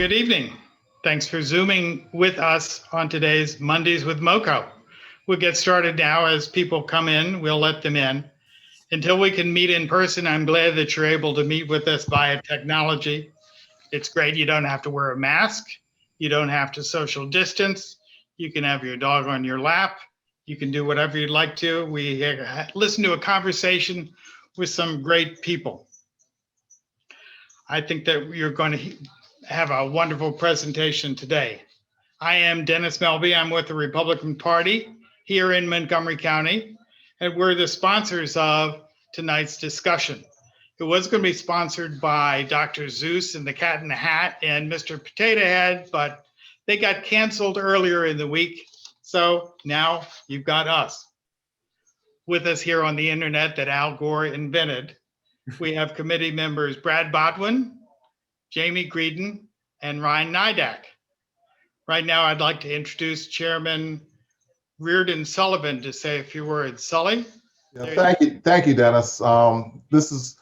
good evening. Thanks for Zooming with us on today's Mondays with MoCo. We'll get started now. As people come in, we'll let them in. Until we can meet in person, I'm glad that you're able to meet with us via technology. It's great. You don't have to wear a mask. You don't have to social distance. You can have your dog on your lap. You can do whatever you'd like to. We listen to a conversation with some great people. I think that you're going to have a wonderful presentation today. I am Dennis Melby. I'm with the Republican Party here in Montgomery County, and we're the sponsors of tonight's discussion. It was going to be sponsored by Dr. Zeus and the Cat in the Hat and Mr. Potato Head, but they got canceled earlier in the week. So now you've got us with us here on the internet that Al Gore invented. We have committee members Brad Botwin, Jamie Greedon, and Ryan Nidak. Right now, I'd like to introduce Chairman Reardon Sullivan to say a few words. Sully? Yeah, thank you, Dennis. This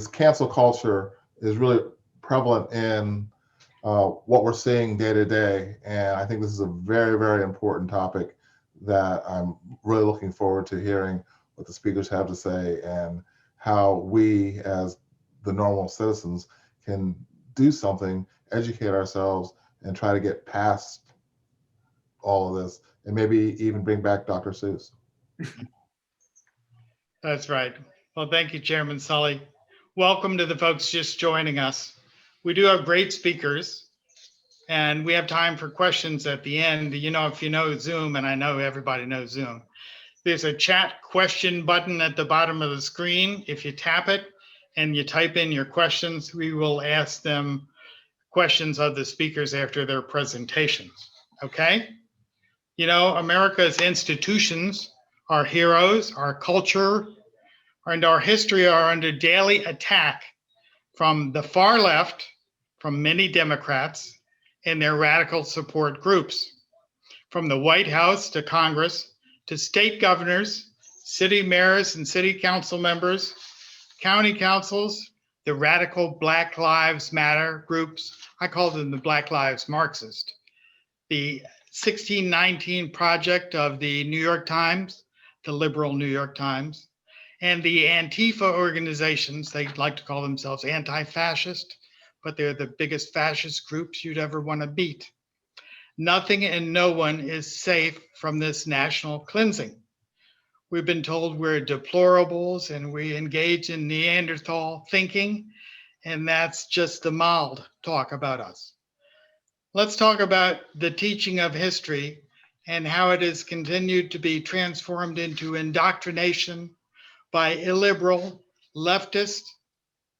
cancel culture is really prevalent in what we're seeing day to day, and I think this is a very, very important topic that I'm really looking forward to hearing what the speakers have to say and how we, as the normal citizens, can do something, educate ourselves, and try to get past all of this, and maybe even bring back Dr. Seuss. That's right. Well, thank you, Chairman Sully. Welcome to the folks just joining us. We do have great speakers, and we have time for questions at the end. You know, if you know Zoom, and I know everybody knows Zoom, there's a chat question button at the bottom of the screen. If you tap it and you type in your questions, we will ask them questions of the speakers after their presentations, okay? You know, America's institutions, our heroes, our culture, and our history are under daily attack from the far left, from many Democrats and their radical support groups, from the White House to Congress, to state governors, city mayors and city council members, county councils, the radical Black Lives Matter groups. I call them the Black Lives Marxist. The 1619 Project of the New York Times, the liberal New York Times, and the ANTIFA organizations. They like to call themselves anti-fascist, but they're the biggest fascist groups you'd ever want to beat. Nothing and no one is safe from this national cleansing. We've been told we're deplorables and we engage in Neanderthal thinking, and that's just the mild talk about us. Let's talk about the teaching of history and how it has continued to be transformed into indoctrination by illiberal, leftist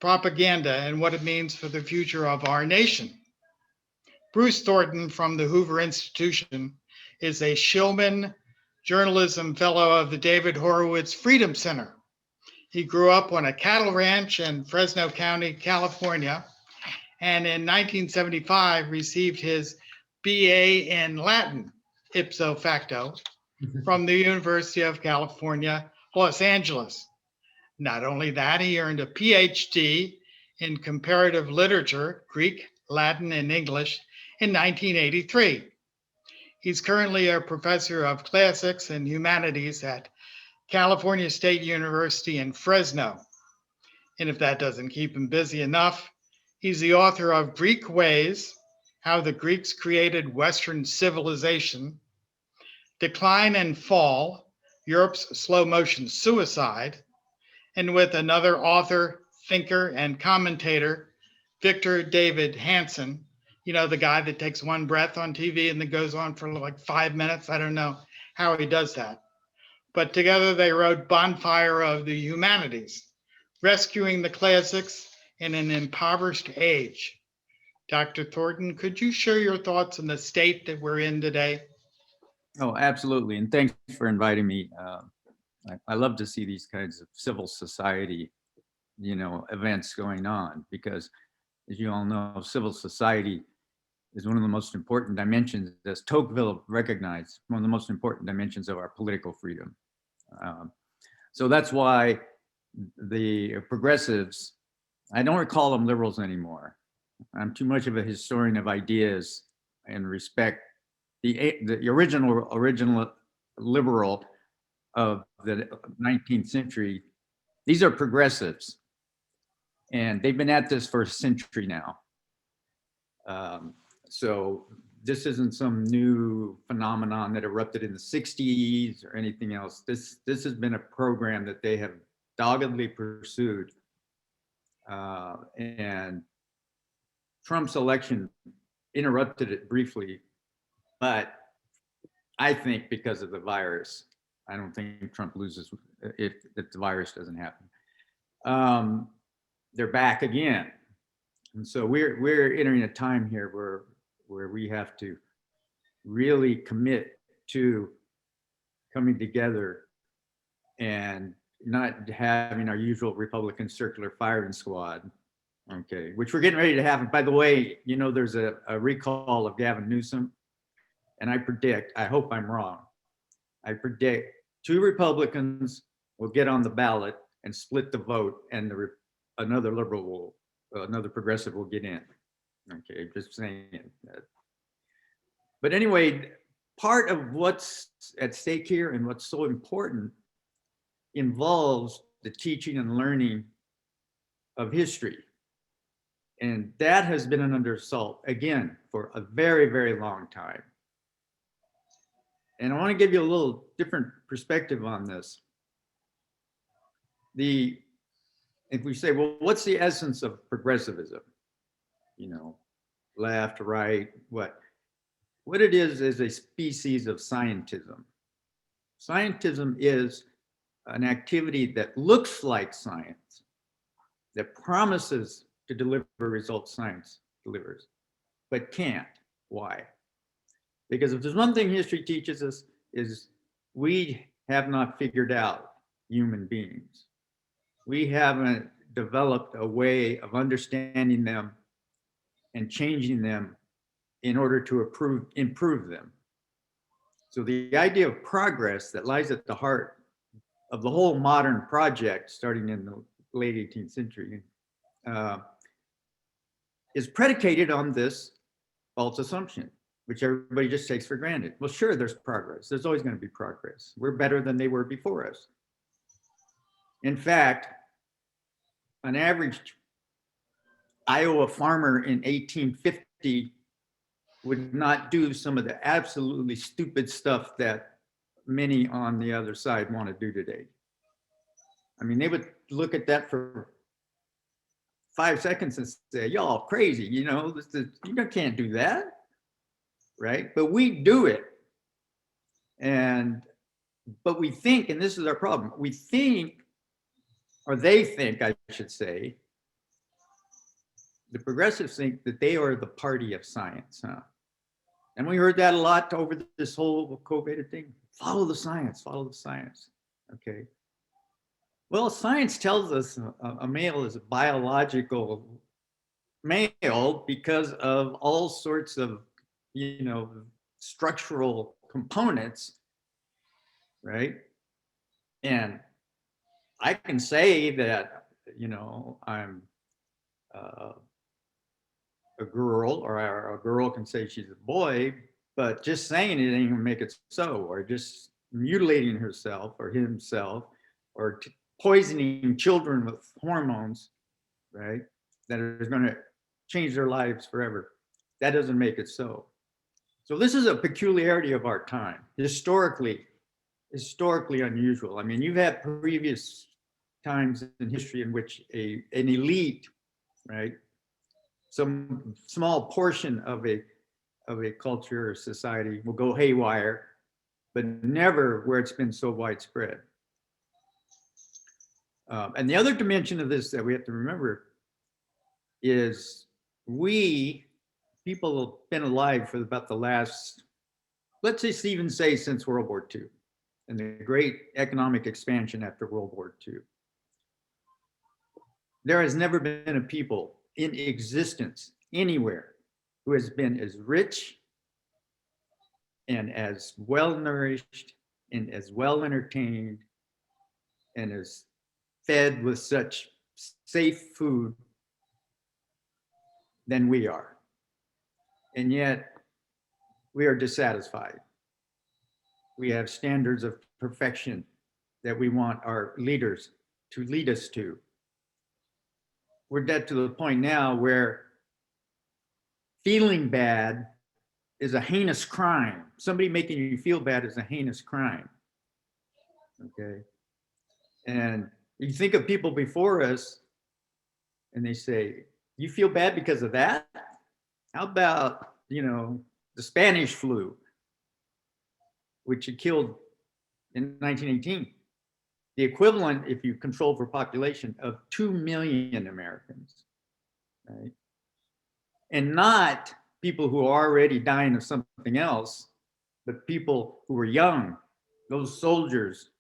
propaganda and what it means for the future of our nation. Bruce Thornton from the Hoover Institution is a Shillman Journalism Fellow of the David Horowitz Freedom Center. He grew up on a cattle ranch in Fresno County, California, and in 1975 received his BA in Latin, ipso facto, from the University of California, Los Angeles. Not only that, he earned a PhD in comparative literature, Greek, Latin, and English, in 1983. He's currently a professor of classics and humanities at California State University in Fresno. And if that doesn't keep him busy enough, he's the author of Greek Ways, How the Greeks Created Western Civilization, Decline and Fall, Europe's Slow Motion Suicide, and with another author, thinker, and commentator, Victor David Hanson, you know, the guy that takes one breath on TV and then goes on for like 5 minutes. I don't know how he does that. But together they wrote Bonfire of the Humanities, Rescuing the Classics in an Impoverished Age. Dr. Thornton, could you share your thoughts on the state that we're in today? Oh, absolutely. And thanks for inviting me. I love to see these kinds of civil society, events going on, because as you all know, civil society is one of the most important dimensions, as Tocqueville recognized, one of the most important dimensions of our political freedom. So that's why the progressives, I don't call them liberals anymore. I'm too much of a historian of ideas and respect the original liberal of the 19th century. These are progressives, and they've been at this for a century now. So this isn't some new phenomenon that erupted in the 60s or anything else. This has been a program that they have doggedly pursued. And Trump's election interrupted it briefly, but I think because of the virus. I don't think Trump loses if the virus doesn't happen. They're back again. And so we're entering a time here where we have to really commit to coming together and not having our usual Republican circular firing squad, okay, which we're getting ready to have. By the way, you know, there's a recall of Gavin Newsom, and I predict, I hope I'm wrong, I predict 2 Republicans will get on the ballot and split the vote, and another liberal another progressive will get in. Okay, just saying that. But anyway, part of what's at stake here and what's so important involves the teaching and learning of history. And that has been under assault, again, for a very, very long time. And I want to give you a little different perspective on this. If we say, well, what's the essence of progressivism? You know, left, right, what? What it is a species of scientism. Scientism is an activity that looks like science, that promises to deliver results science delivers, but can't. Why? Because if there's one thing history teaches us is we have not figured out human beings. We haven't developed a way of understanding them and changing them in order to improve them. So the idea of progress that lies at the heart of the whole modern project, starting in the late 18th century, is predicated on this false assumption, which everybody just takes for granted. Well, sure, there's progress. There's always going to be progress. We're better than they were before us. In fact, an average Iowa farmer in 1850 would not do some of the absolutely stupid stuff that many on the other side want to do today. I mean, they would look at that for 5 seconds and say, y'all crazy, you know, you can't do that, right? But we do it. But we think, and this is our problem, we think, or they think, I should say, the progressives think that they are the party of science, huh? And we heard that a lot over this whole COVID thing. Follow the science, okay? Well, science tells us a male is a biological male because of all sorts of, you know, structural components, right? And I can say that, you know, I'm a girl, or a girl can say she's a boy, but just saying it ain't gonna make it so, or just mutilating herself or himself, or poisoning children with hormones, right? That are gonna change their lives forever. That doesn't make it so. So this is a peculiarity of our time, historically unusual. I mean, you've had previous times in history in which an elite, right, some small portion of a culture or society will go haywire, but never where it's been so widespread. And the other dimension of this that we have to remember is people have been alive for about the last, let's just even say since World War II and the great economic expansion after World War II. There has never been a people in existence anywhere who has been as rich and as well nourished and as well entertained and as fed with such safe food than we are. And yet we are dissatisfied. We have standards of perfection that we want our leaders to lead us to. We're dead to the point now where feeling bad is a heinous crime. Somebody making you feel bad is a heinous crime. Okay. And you think of people before us and they say, you feel bad because of that? How about, the Spanish flu, which had killed in 1918, the equivalent, if you control for population, of 2 million Americans, right? And not people who are already dying of something else, but people who were young, those soldiers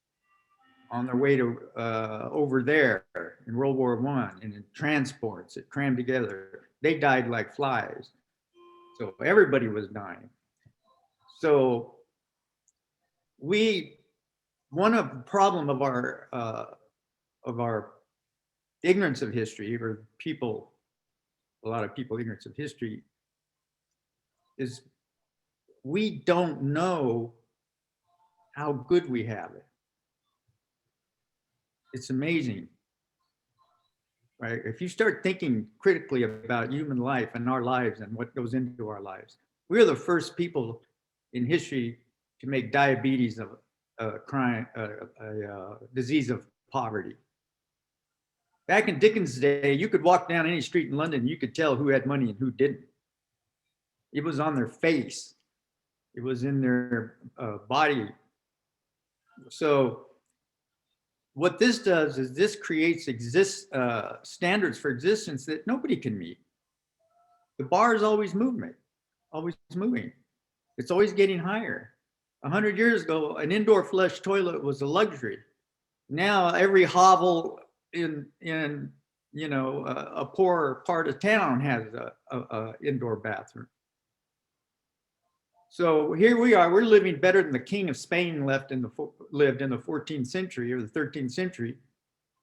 on their way to over there in World War I and in transports that crammed together. They died like flies. So everybody was dying. So one of the problem of our ignorance of history, or a lot of people ignorance of history, is we don't know how good we have it. It's amazing, right? If you start thinking critically about human life and our lives and what goes into our lives, we're the first people in history to make diabetes a disease of poverty. Back in Dickens' day, you could walk down any street in London, you could tell who had money and who didn't. It was on their face. It was in their body. So what this does is this creates standards for existence that nobody can meet. The bar is always moving. It's always getting higher. 100 years ago, an indoor flush toilet was a luxury. Now every hovel in a poor part of town has a indoor bathroom. So here we are, we're living better than the King of Spain lived in the 14th century or the 13th century.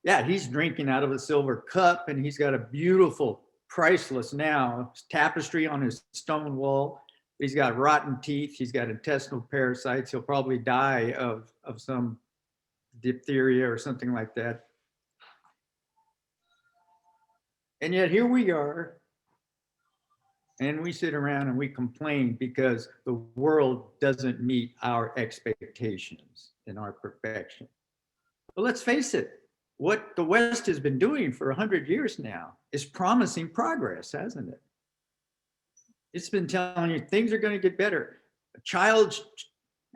Yeah, he's drinking out of a silver cup and he's got a beautiful, priceless now tapestry on his stone wall. He's got rotten teeth, he's got intestinal parasites. He'll probably die of some diphtheria or something like that. And yet here we are, and we sit around and we complain because the world doesn't meet our expectations and our perfection. But let's face it, what the West has been doing for 100 years now is promising progress, hasn't it? It's been telling you things are going to get better. A child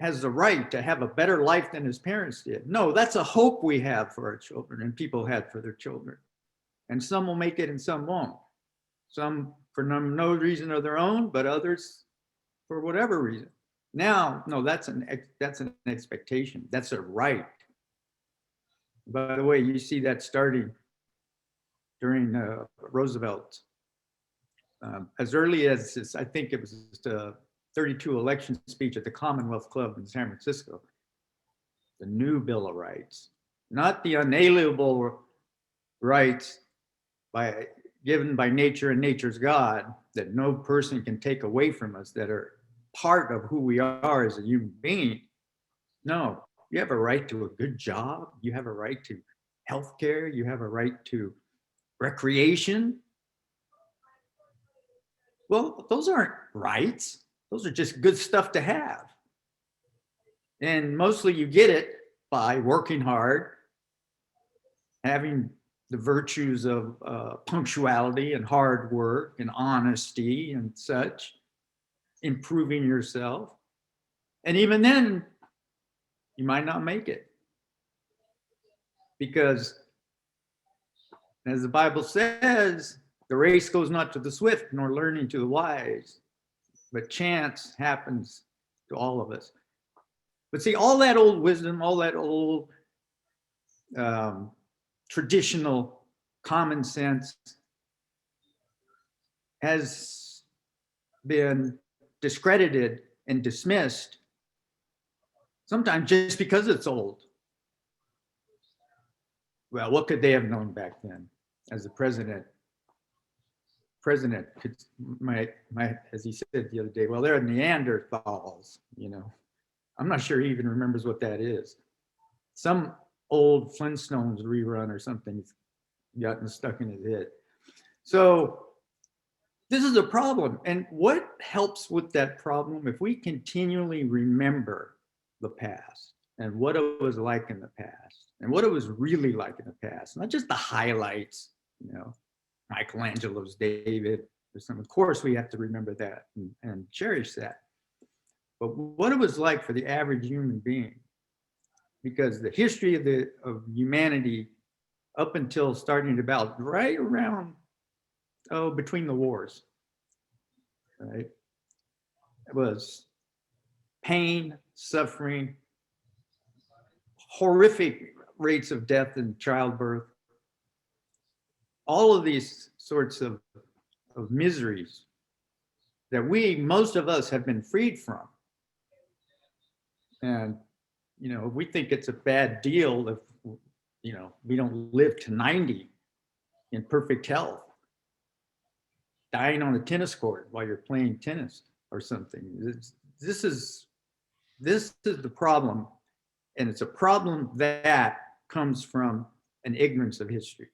has the right to have a better life than his parents did. No, that's a hope we have for our children and people had for their children. And some will make it and some won't. Some for no reason of their own, but others for whatever reason. Now, no, that's an expectation. That's a right. By the way, you see that starting during Roosevelt. As early as I think it was the 32 election speech at the Commonwealth Club in San Francisco. The new Bill of Rights, not the unalienable rights given by nature and nature's God that no person can take away from us, that are part of who we are as a human being. No, you have a right to a good job. You have a right to healthcare. You have a right to recreation. Well, those aren't rights. Those are just good stuff to have. And mostly you get it by working hard, having the virtues of punctuality and hard work and honesty and such, improving yourself. And even then, you might not make it. Because as the Bible says, the race goes not to the swift nor learning to the wise, but chance happens to all of us. But see, all that old wisdom, all that old traditional common sense has been discredited and dismissed, sometimes just because it's old. Well, what could they have known back then? As the president president could, as he said the other day, well, they're Neanderthals, you know. I'm not sure he even remembers what that is. Some old Flintstones rerun or something he's gotten stuck in his head. So this is a problem. And what helps with that problem, if we continually remember the past and what it was like in the past and what it was really like in the past, not just the highlights, you know, Michelangelo's David or something. Of course, we have to remember that and cherish that. But what it was like for the average human being, because the history of humanity up until starting about right around, between the wars, right? It was pain, suffering, horrific rates of death and childbirth, all of these sorts of miseries that most of us have been freed from. And, you know, we think it's a bad deal if, you know, we don't live to 90 in perfect health, dying on a tennis court while you're playing tennis or something. This is the problem. And it's a problem that comes from an ignorance of history.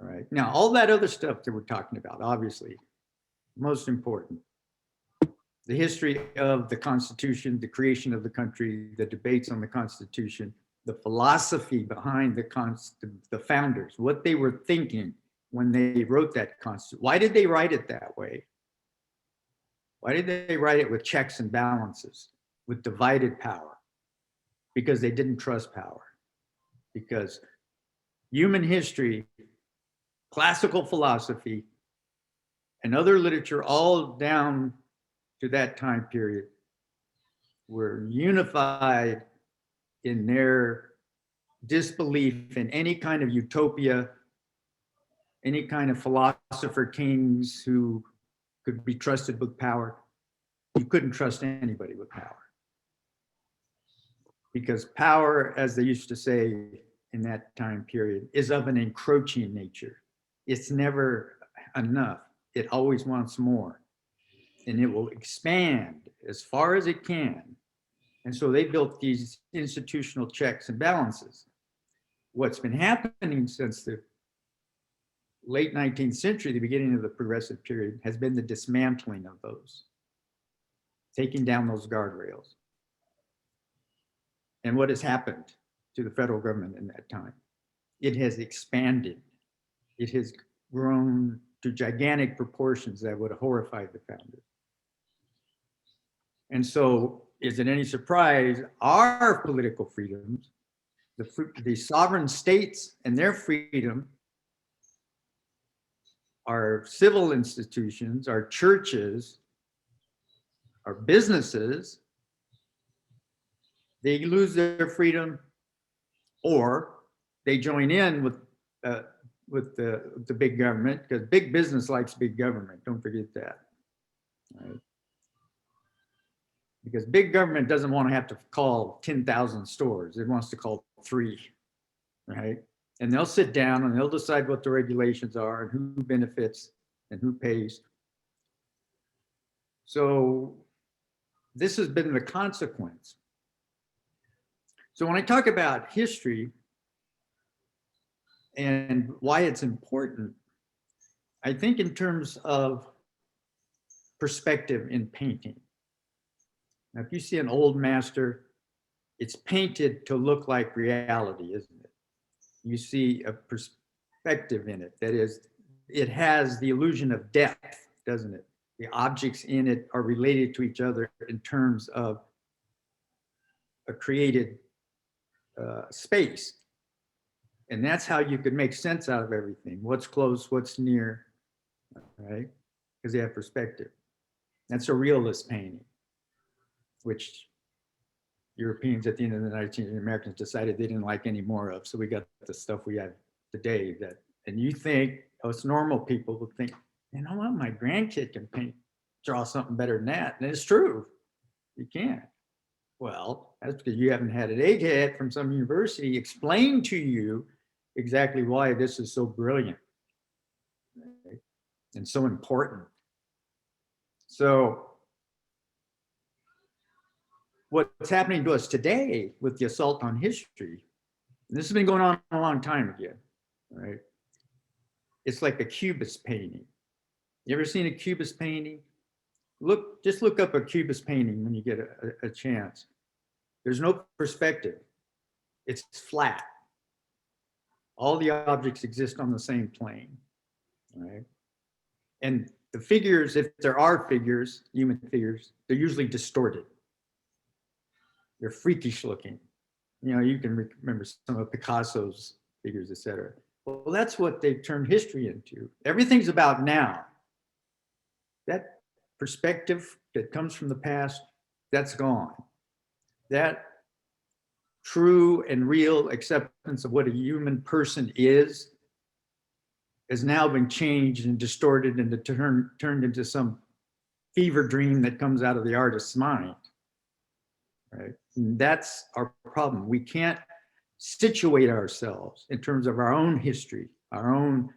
All right. Now, all that other stuff that we're talking about, obviously, most important. The history of the Constitution, the creation of the country, the debates on the Constitution, the philosophy behind the founders, what they were thinking when they wrote that Constitution. Why did they write it that way? Why did they write it with checks and balances, with divided power? Because they didn't trust power. Because human history, classical philosophy, and other literature all down to that time period were unified in their disbelief in any kind of utopia, any kind of philosopher kings who could be trusted with power. You couldn't trust anybody with power. Because power, as they used to say in that time period, is of an encroaching nature. It's never enough. It always wants more. And it will expand as far as it can. And so they built these institutional checks and balances. What's been happening since the late 19th century, the beginning of the progressive period, has been the dismantling of those, taking down those guardrails. And what has happened to the federal government in that time? It has expanded. It has grown to gigantic proportions that would have horrified the founders. And so, is it any surprise, our political freedoms, the sovereign states and their freedom, our civil institutions, our churches, our businesses, they lose their freedom, or they join in with the big government, because big business likes big government. Don't forget that. Right? Because big government doesn't want to have to call 10,000 stores. It wants to call 3, right? And they'll sit down and they'll decide what the regulations are and who benefits and who pays. So this has been the consequence. So when I talk about history and why it's important, I think in terms of perspective in painting. Now, if you see an old master, it's painted to look like reality, isn't it? You see a perspective in it. That is, it has the illusion of depth, doesn't it? The objects in it are related to each other in terms of a created space. And that's how you could make sense out of everything. What's close, what's near, right? Because they have perspective. That's a realist painting, which Europeans at the end of the 19th century, Americans decided they didn't like any more of. So we got the stuff we have today that, and you think, us normal people would think, you know what, my grandkid can draw something better than that. And it's true, you can't. Well, that's because you haven't had an egghead from some university explain to you exactly why this is so brilliant. Right? and so important. So what's happening to us today with the assault on history, and this has been going on a long time again, right? It's like a Cubist painting. You ever seen a Cubist painting? Just look up a Cubist painting when you get a chance. There's no perspective. It's flat. All the objects exist on the same plane, right? And the figures, if there are figures, human figures, they're usually distorted. They're freakish looking. You know, you can remember some of Picasso's figures, etc. Well, that's what they've turned history into. Everything's about now. That perspective that comes from the past, that's gone. That true and real acceptance of what a human person is has now been changed and distorted and turned into some fever dream that comes out of the artist's mind, right? And that's our problem. We can't situate ourselves in terms of our own history, our own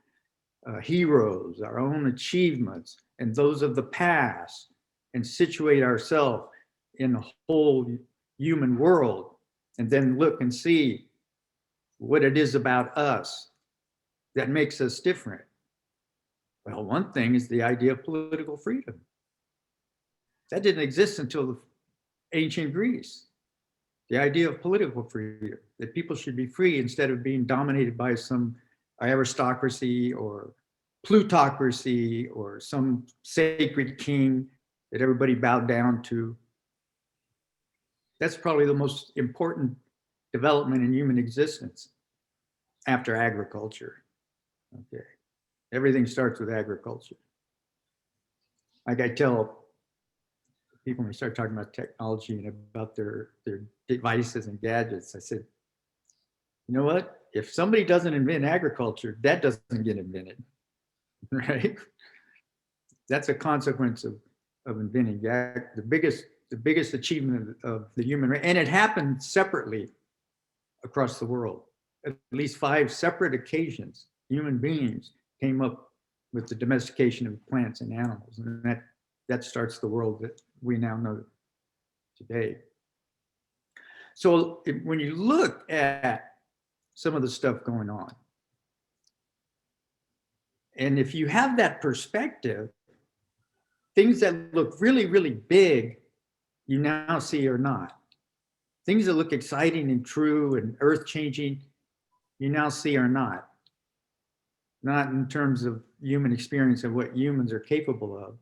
heroes, our own achievements, and those of the past, and situate ourselves in the whole human world, and then look and see what it is about us that makes us different. Well, one thing is the idea of political freedom. That didn't exist until ancient Greece. The idea of political freedom, that people should be free instead of being dominated by some aristocracy or plutocracy or some sacred king that everybody bowed down to. That's probably the most important development in human existence after agriculture. Okay, everything starts with agriculture. Like I tell people when we start talking about technology and about their devices and gadgets, I said, you know what? If somebody doesn't invent agriculture, that doesn't get invented, right? That's a consequence of inventing the biggest achievement of the human race, and it happened separately across the world. At least 5 separate occasions, human beings came up with the domestication of plants and animals, and that starts the world that we now know today. So when you look at some of the stuff going on, and if you have that perspective, things that look really, really big, you now see are not. Things that look exciting and true and earth-changing, you now see are not. Not in terms of human experience of what humans are capable of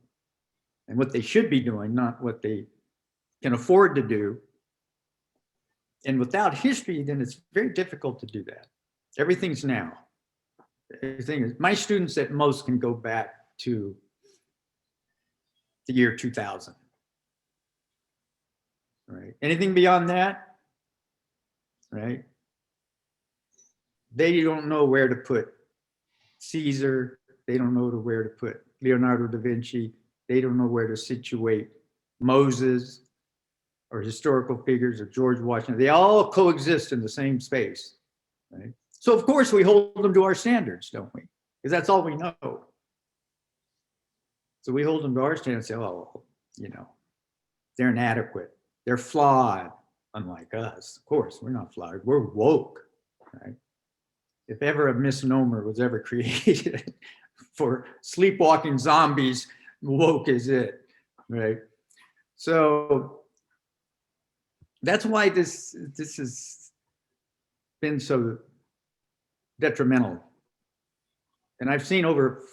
and what they should be doing, not what they can afford to do. And without history, then it's very difficult to do that. Everything's now. Everything is, my students at most can go back to the year 2000. Right? Anything beyond that, right? They don't know where to put Caesar. They don't know where to put Leonardo da Vinci. They don't know where to situate Moses or historical figures or George Washington. They all coexist in the same space, right? So of course we hold them to our standards, don't we? Because that's all we know. So we hold them to our standards and say, oh, you know, they're inadequate. They're flawed, unlike us. Of course, we're not flawed. We're woke, right? If ever a misnomer was ever created for sleepwalking zombies, woke is it, right? So that's why this has been so detrimental. And I've seen over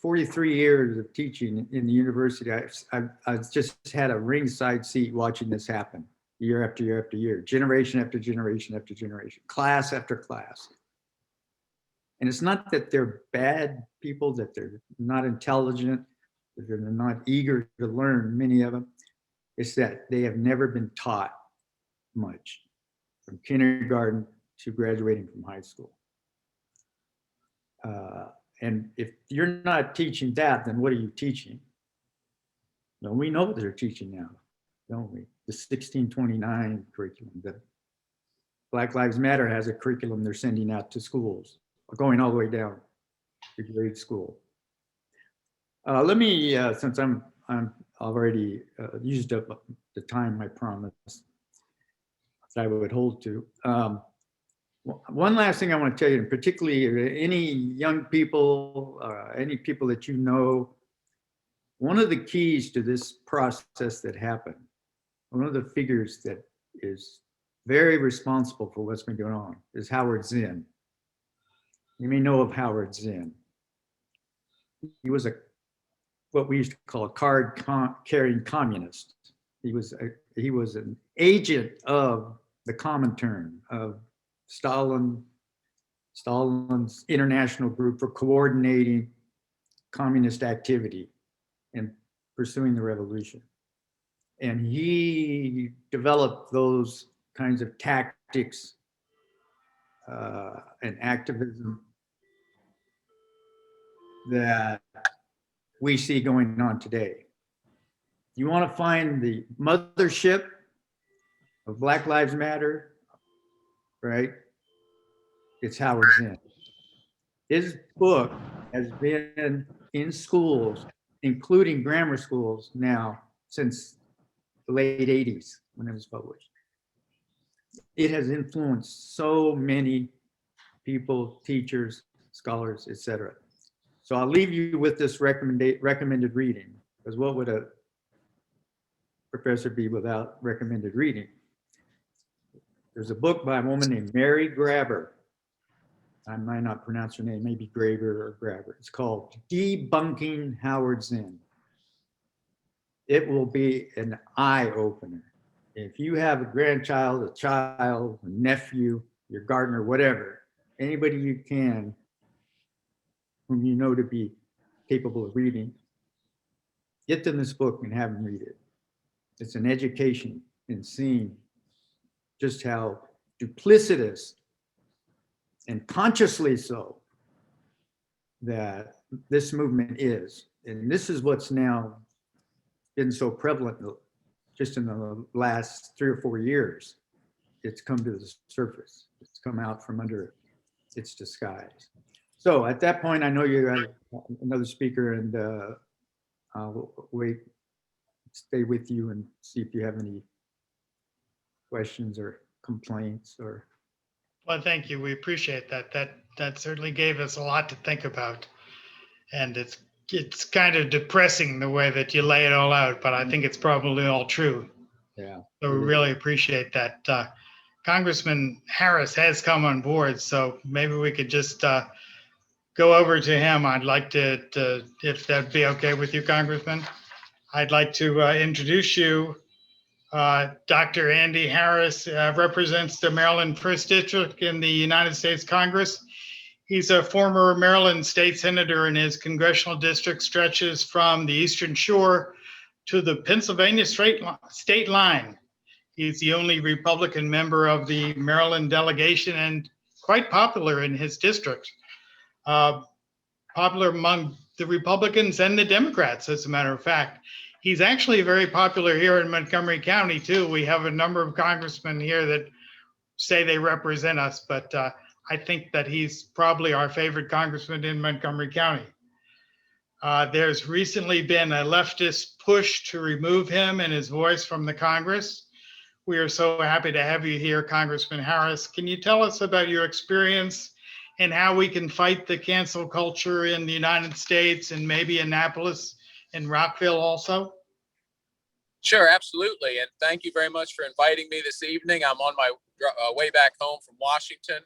43 years of teaching in the university, I've just had a ringside seat watching this happen year after year after year, generation after generation after generation, class after class. And it's not that they're bad people, that they're not intelligent, that they're not eager to learn, many of them. It's that they have never been taught much from kindergarten to graduating from high school. And if you're not teaching that, then what are you teaching? No, we know what they're teaching now, don't we? The 1629 curriculum, that Black Lives Matter has a curriculum they're sending out to schools, going all the way down to grade school. Let me, since I'm already used up the time I promised that I would hold to. One last thing I want to tell you, and particularly any young people, any people that you know, one of the keys to this process that happened, one of the figures that is very responsible for what's been going on is Howard Zinn. You may know of Howard Zinn. He was what we used to call a card-carrying communist. He was an agent of the Comintern, of Stalin's international group for coordinating communist activity and pursuing the revolution. And he developed those kinds of tactics and activism that we see going on today. You want to find the mothership of Black Lives Matter, right? It's Howard Zinn. His book has been in schools, including grammar schools now, since the late 80s when it was published. It has influenced so many people, teachers, scholars, etc. So I'll leave you with this recommended reading, because what would a professor be without recommended reading? There's a book by a woman named Mary Grabber. I might not pronounce her name, maybe Graber or Grabber. It's called Debunking Howard Zinn. It will be an eye opener. If you have a grandchild, a child, a nephew, your gardener, whatever, anybody you can, whom you know to be capable of reading, get them this book and have them read it. It's an education in seeing just how duplicitous and consciously so that this movement is. And this is what's now been so prevalent just in the last 3 or 4 years. It's come to the surface. It's come out from under its disguise. So at that point, I know you have another speaker, and I'll stay with you and see if you have any questions or complaints or. Well, thank you. We appreciate that. That certainly gave us a lot to think about. And it's kind of depressing the way that you lay it all out, but I think it's probably all true. Yeah. So we really appreciate that. Congressman Harris has come on board, so maybe we could just go over to him. I'd like to, if that'd be okay with you, Congressman, I'd like to introduce you. Dr. Andy Harris represents the Maryland 1st District in the United States Congress. He's a former Maryland state senator, and his congressional district stretches from the Eastern Shore to the Pennsylvania state line. He's the only Republican member of the Maryland delegation and quite popular in his district. Popular among the Republicans and the Democrats, as a matter of fact. He's actually very popular here in Montgomery County, too. We have a number of congressmen here that say they represent us, but I think that he's probably our favorite congressman in Montgomery County. There's recently been a leftist push to remove him and his voice from the Congress. We are so happy to have you here, Congressman Harris. Can you tell us about your experience and how we can fight the cancel culture in the United States and maybe Annapolis and Rockville also? Sure, absolutely. And thank you very much for inviting me this evening. I'm on my way back home from Washington.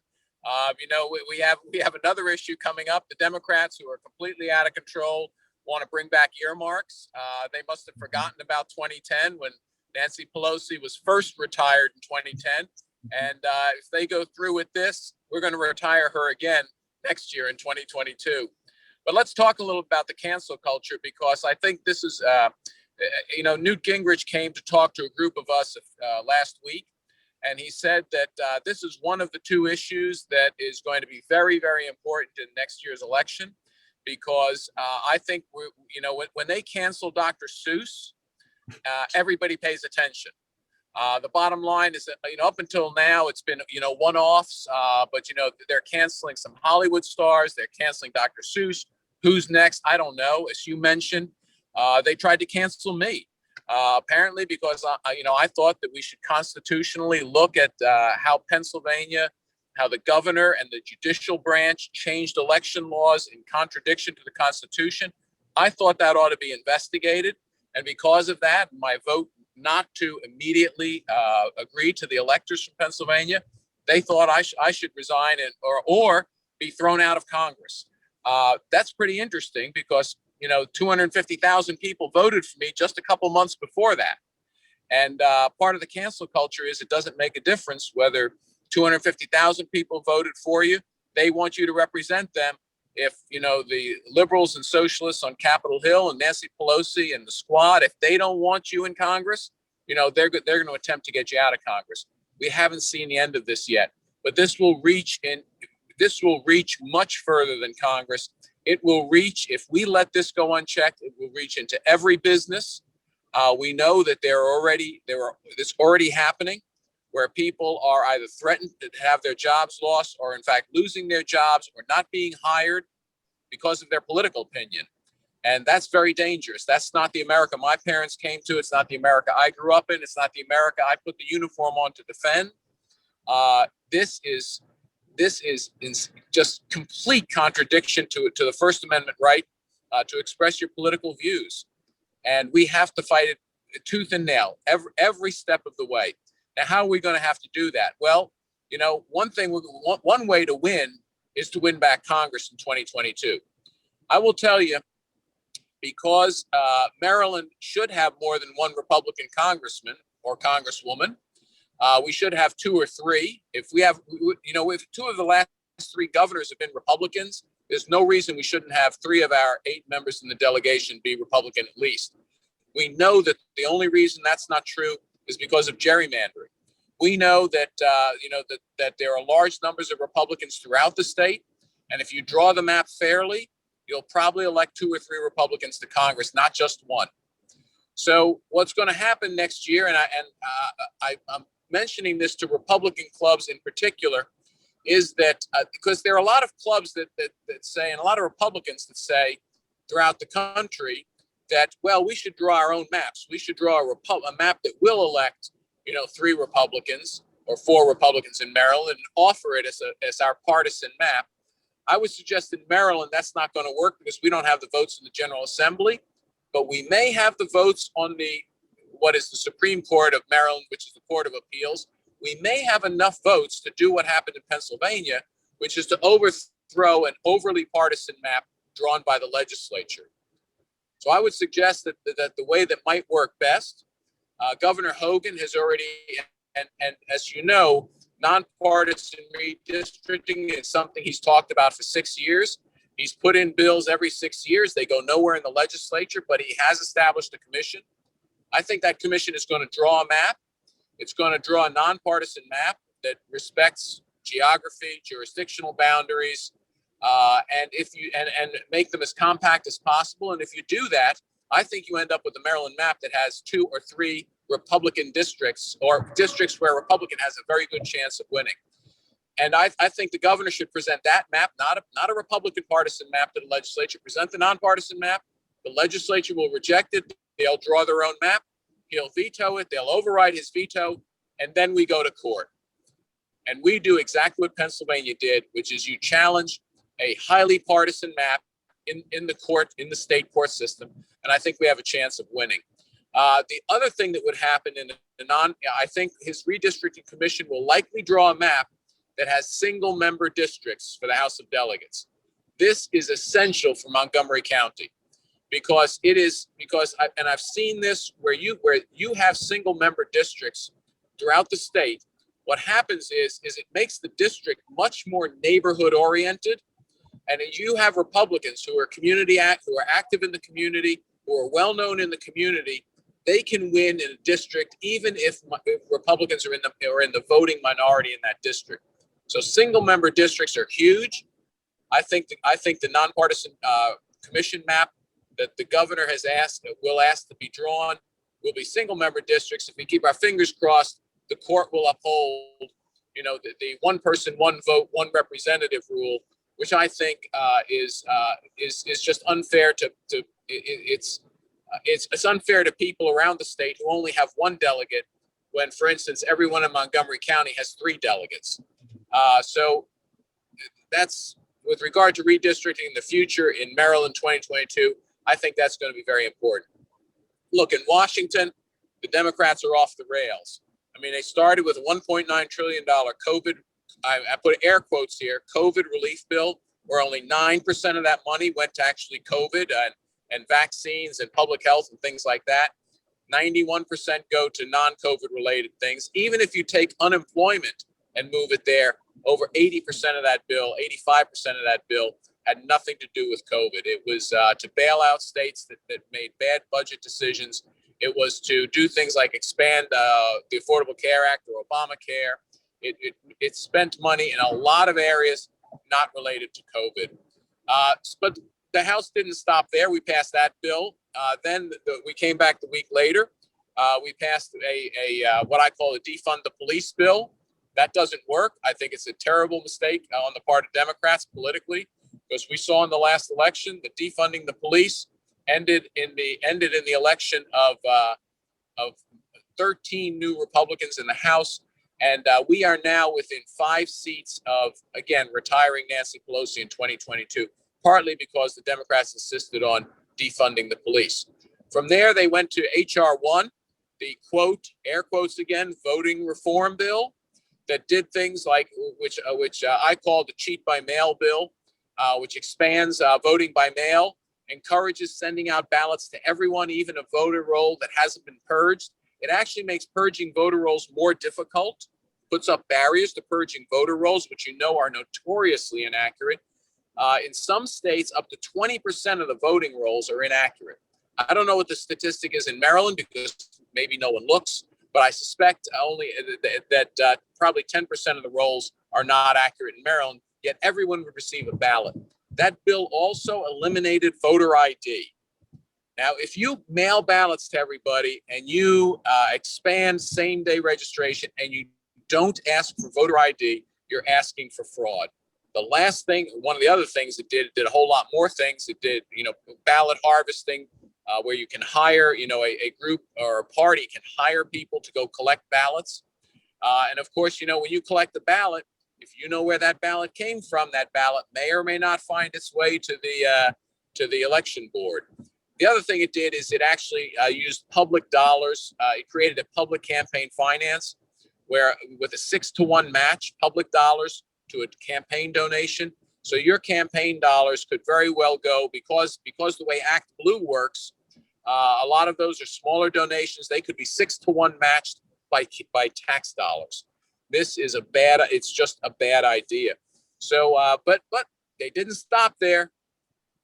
You know, we have another issue coming up. The Democrats, who are completely out of control, want to bring back earmarks. They must have forgotten about 2010 when Nancy Pelosi was first retired in 2010. And if they go through with this, we're going to retire her again next year in 2022. But let's talk a little about the cancel culture, because I think this is, you know, Newt Gingrich came to talk to a group of us last week, and he said that this is one of the two issues that is going to be very, very important in next year's election, because I think you know, when they cancel Dr. Seuss, everybody pays attention. The bottom line is that, you know, up until now, it's been, you know, one-offs, but, you know, they're canceling some Hollywood stars. They're canceling Dr. Seuss. Who's next? I don't know. As you mentioned, they tried to cancel me. Apparently because I thought that we should constitutionally look at how Pennsylvania, how the governor and the judicial branch changed election laws in contradiction to the Constitution. I thought that ought to be investigated. And because of that, my vote not to immediately agree to the electors from Pennsylvania, they thought I should resign or be thrown out of Congress. That's pretty interesting because 250,000 people voted for me just a couple months before that. And part of the cancel culture is it doesn't make a difference whether 250,000 people voted for you. They want you to represent them. If, the liberals and socialists on Capitol Hill and Nancy Pelosi and the squad, if they don't want you in Congress, they're going to attempt to get you out of Congress. We haven't seen the end of this yet, but this will reach much further than Congress. It will reach, if we let this go unchecked, it will reach into every business. We know that it's already happening, where people are either threatened to have their jobs lost or in fact losing their jobs or not being hired because of their political opinion. And that's very dangerous. That's not the America my parents came to. It's not the America I grew up in. It's not the America I put the uniform on to defend. This is in just complete contradiction to the First Amendment right to express your political views. And we have to fight it tooth and nail every step of the way. Now, how are we going to have to do that? Well, one way to win is to win back Congress in 2022. I will tell you, because Maryland should have more than one Republican congressman or congresswoman. We should have two or three. If two of the last three governors have been Republicans, there's no reason we shouldn't have 3 of our 8 members in the delegation be Republican at least. We know that the only reason that's not true is because of gerrymandering. We know that that there are large numbers of Republicans throughout the state, and if you draw the map fairly, you'll probably elect 2 or 3 Republicans to Congress, not just one. So what's going to happen next year, and I'm mentioning this to Republican clubs in particular, is that because there are a lot of clubs that say, and a lot of Republicans that say throughout the country that, well, we should draw our own maps. We should draw a map that will elect, 3 Republicans or 4 Republicans in Maryland and offer it as our partisan map. I would suggest in Maryland that's not going to work because we don't have the votes in the General Assembly, but we may have the votes on what is the Supreme Court of Maryland, which is the Court of Appeals. We may have enough votes to do what happened in Pennsylvania, which is to overthrow an overly partisan map drawn by the legislature. So I would suggest that the way that might work best, Governor Hogan has already, and as you know, nonpartisan redistricting is something he's talked about for 6 years. He's put in bills every 6 years. They go nowhere in the legislature, but he has established a commission. I think that commission is going to draw a map. It's going to draw a nonpartisan map that respects geography, jurisdictional boundaries, and make them as compact as possible. And if you do that, I think you end up with a Maryland map that has 2 or 3 Republican districts, or districts where a Republican has a very good chance of winning. And I think the governor should present that map, not a Republican partisan map to the legislature. Present the nonpartisan map. The legislature will reject it. They'll draw their own map. He'll veto it. They'll override his veto. And then we go to court. And we do exactly what Pennsylvania did, which is you challenge a highly partisan map in the court, in the state court system. And I think we have a chance of winning. The other thing that would happen I think his redistricting commission will likely draw a map that has single member districts for the House of Delegates. This is essential for Montgomery County because I've seen this where you have single member districts throughout the state. What happens is it makes the district much more neighborhood oriented. And you have Republicans who are who are active in the community, who are well known in the community. They can win in a district even if Republicans are in the voting minority in that district. So single member districts are huge. I think the nonpartisan commission map that the governor will ask to be drawn will be single member districts. If we keep our fingers crossed, the court will uphold, the one person, one vote, one representative rule. which I think is just unfair it's unfair to people around the state who only have one delegate, when, for instance, everyone in Montgomery County has 3 delegates. So that's with regard to redistricting in the future in Maryland 2022. I think that's going to be very important. Look, in Washington, the Democrats are off the rails. I mean, they started with a $1.9 trillion COVID, I put air quotes here, COVID relief bill, where only 9% of that money went to actually COVID and vaccines and public health and things like that. 91% go to non-COVID related things. Even if you take unemployment and move it there, over 80% of that bill, 85% of that bill had nothing to do with COVID. It was to bail out states that made bad budget decisions. It was to do things like expand the Affordable Care Act or Obamacare. It spent money in a lot of areas not related to COVID. But the House didn't stop there. We passed that bill. Then we came back the week later. We passed what I call a defund the police bill. That doesn't work. I think it's a terrible mistake on the part of Democrats politically, because we saw in the last election that defunding the police ended in the election of 13 new Republicans in the House. And we are now within 5 seats of, again, retiring Nancy Pelosi in 2022, partly because the Democrats insisted on defunding the police. From there, they went to H.R. 1, the quote, air quotes again, voting reform bill that did things like, which I call the cheat by mail bill, which expands voting by mail, encourages sending out ballots to everyone, even a voter roll that hasn't been purged. It actually makes purging voter rolls more difficult, puts up barriers to purging voter rolls, which you know are notoriously inaccurate. In some states, up to 20% of the voting rolls are inaccurate. I don't know what the statistic is in Maryland because maybe no one looks, but I suspect only that probably 10% of the rolls are not accurate in Maryland, yet everyone would receive a ballot. That bill also eliminated voter ID. Now, if you mail ballots to everybody and you expand same-day registration and you don't ask for voter ID, you're asking for fraud. The last thing, one of the other things it did a whole lot more things. It did, ballot harvesting, where you can hire, a group or a party can hire people to go collect ballots. And of course, when you collect the ballot, if you know where that ballot came from, that ballot may or may not find its way to the election board. The other thing it did is it actually used public dollars. It created a public campaign finance where with a 6-to-1 match, public dollars to a campaign donation. So your campaign dollars could very well go, because the way Act Blue works, a lot of those are smaller donations. They could be 6-to-1 matched by tax dollars. It's just a bad idea. So, but they didn't stop there.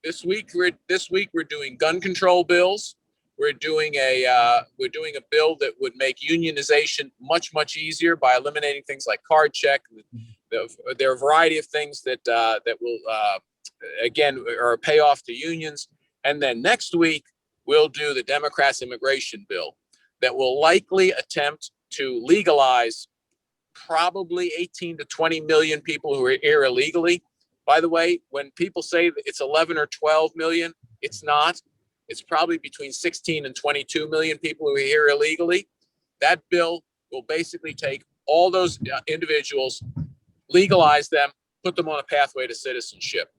This week we're doing gun control bills. We're doing a bill that would make unionization much easier by eliminating things like card check. There are a variety of things that will again are a payoff to unions. And then next week we'll do the Democrats' immigration bill that will likely attempt to legalize probably 18 to 20 million people who are here illegally. By the way, when people say that it's 11 or 12 million, it's not. It's probably between 16 and 22 million people who are here illegally. That bill will basically take all those individuals, legalize them, put them on a pathway to citizenship,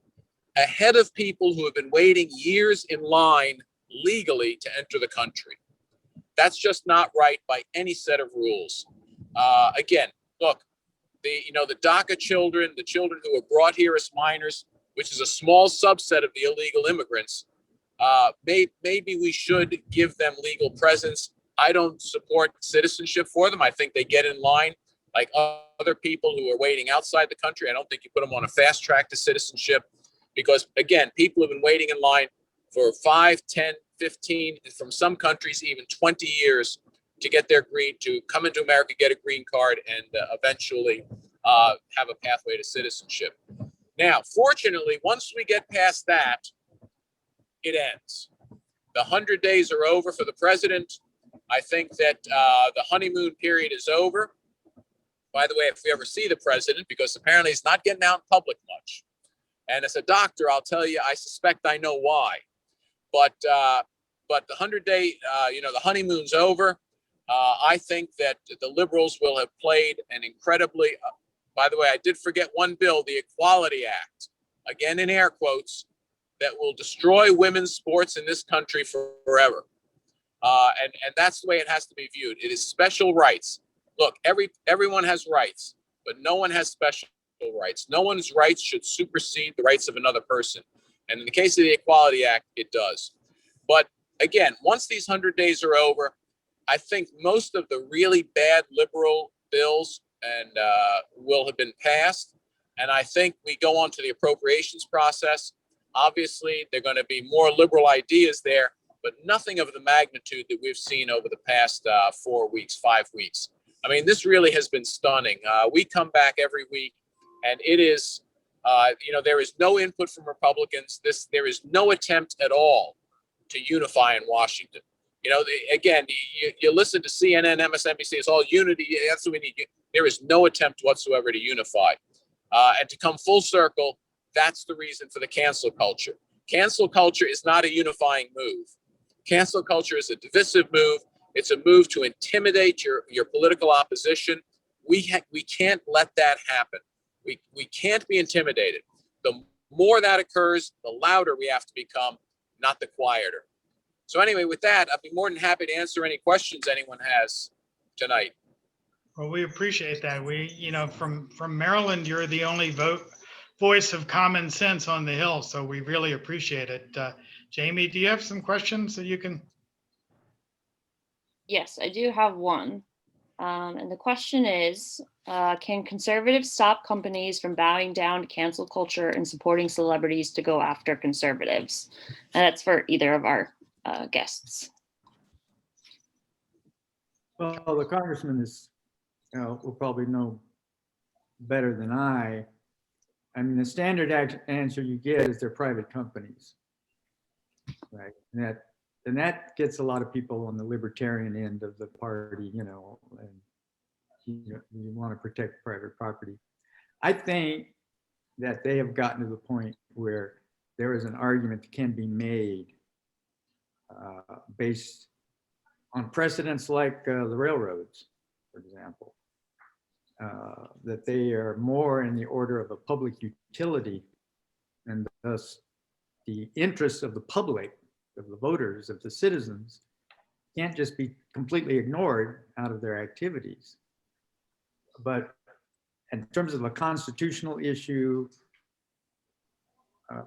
ahead of people who have been waiting years in line legally to enter the country. That's just not right by any set of rules. Again, look, the DACA children, the children who were brought here as minors, which is a small subset of the illegal immigrants, maybe we should give them legal presence. I don't support citizenship for them. I think they get in line like other people who are waiting outside the country. I don't think you put them on a fast track to citizenship because, again, people have been waiting in line for 5, 10, 15, and from some countries, even 20 years to get their to come into America, get a green card, and eventually have a pathway to citizenship. Now, fortunately, once we get past that, it ends. The 100 days are over for the president. I think that the honeymoon period is over. By the way, if we ever see the president, because apparently he's not getting out in public much. And as a doctor, I'll tell you, I suspect I know why. But the 100-day, the honeymoon's over. I think that the liberals will have played an incredibly, by the way, I did forget one bill, the Equality Act, again in air quotes, that will destroy women's sports in this country forever. And that's the way it has to be viewed. It is special rights. Look, everyone has rights, but no one has special rights. No one's rights should supersede the rights of another person. And in the case of the Equality Act, it does. But again, once these 100 days are over, I think most of the really bad liberal bills will have been passed. And I think we go on to the appropriations process. Obviously, there are going to be more liberal ideas there, but nothing of the magnitude that we've seen over the past 4 weeks, 5 weeks. I mean, this really has been stunning. We come back every week, and it is, there is no input from Republicans. There is no attempt at all to unify in Washington. Again, you listen to CNN, MSNBC, it's all unity. That's what we need. There is no attempt whatsoever to unify. And to come full circle, that's the reason for the cancel culture. Cancel culture is not a unifying move. Cancel culture is a divisive move. It's a move to intimidate your political opposition. We can't let that happen. We can't be intimidated. The more that occurs, the louder we have to become, not the quieter. So anyway, with that, I'd be more than happy to answer any questions anyone has tonight. Well, we appreciate that. From Maryland, you're the only voice of common sense on the Hill, so we really appreciate it. Jamie, do you have some questions that you can? Yes, I do have one. And the question is, can conservatives stop companies from bowing down to cancel culture and supporting celebrities to go after conservatives? And that's for either of our guests. Well, the congressman will probably know better than I. I mean, the standard answer you get is they're private companies, right? And that gets a lot of people on the libertarian end of the party, and you want to protect private property. I think that they have gotten to the point where there is an argument that can be made based on precedents like the railroads, for example, that they are more in the order of a public utility, and thus the interests of the public, of the voters, of the citizens, can't just be completely ignored out of their activities. But in terms of a constitutional issue,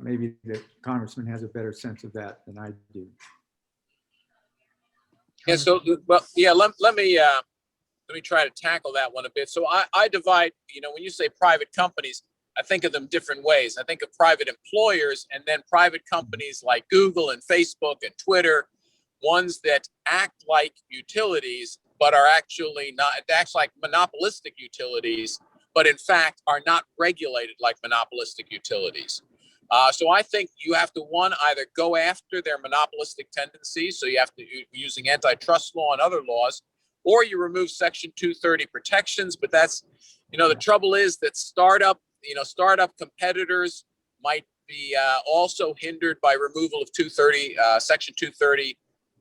maybe the congressman has a better sense of that than I do. Yeah. So, well, yeah. Let me try to tackle that one a bit. So I divide. When you say private companies, I think of them different ways. I think of private employers and then private companies like Google and Facebook and Twitter, ones that act like utilities, but are actually not, act like monopolistic utilities, but in fact are not regulated like monopolistic utilities. So I think you have to, one, either go after their monopolistic tendencies, so you have to using antitrust law and other laws, or you remove Section 230 protections. But that's, the trouble is that startup competitors might be also hindered by removal of Section 230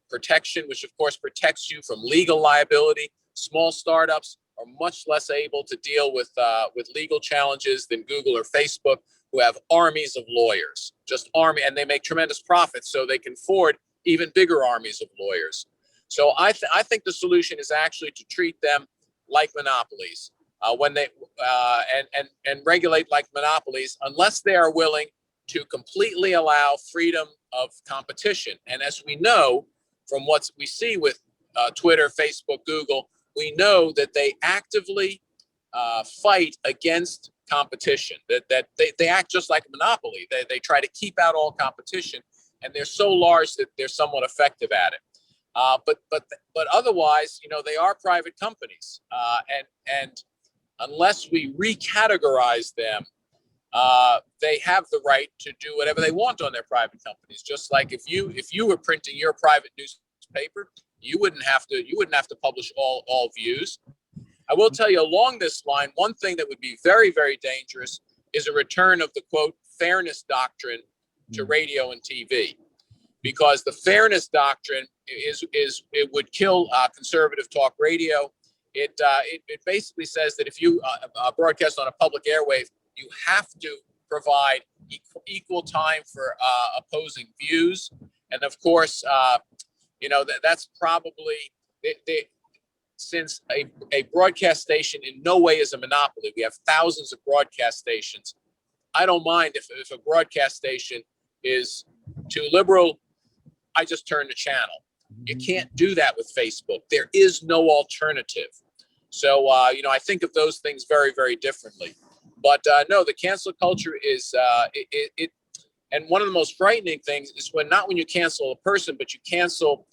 protection, which of course protects you from legal liability. Small startups are much less able to deal with legal challenges than Google or Facebook, who have armies of lawyers, and they make tremendous profits, so they can afford even bigger armies of lawyers. So I think the solution is actually to treat them like monopolies, when they and regulate like monopolies, unless they are willing to completely allow freedom of competition. And as we know from what we see with Twitter, Facebook, Google, we know that they actively fight against competition, that they act just like a monopoly. They try to keep out all competition, and they're so large that they're somewhat effective at it. But otherwise, they are private companies, and unless we recategorize them, they have the right to do whatever they want on their private companies. Just like if you were printing your private newspaper, you wouldn't have to publish all views. I will tell you along this line, one thing that would be very, very dangerous is a return of the quote fairness doctrine to radio and TV, because the fairness doctrine it would kill conservative talk radio. It basically says that if you broadcast on a public airwave, you have to provide equal time for opposing views, and of course, that's probably since a broadcast station in no way is a monopoly. We have thousands of broadcast stations. I don't mind if a broadcast station is too liberal, I just turn the channel. You can't do that with Facebook. There is no alternative. So, I think of those things very, very differently. But no, the cancel culture is and one of the most frightening things is not when you cancel a person, but you cancel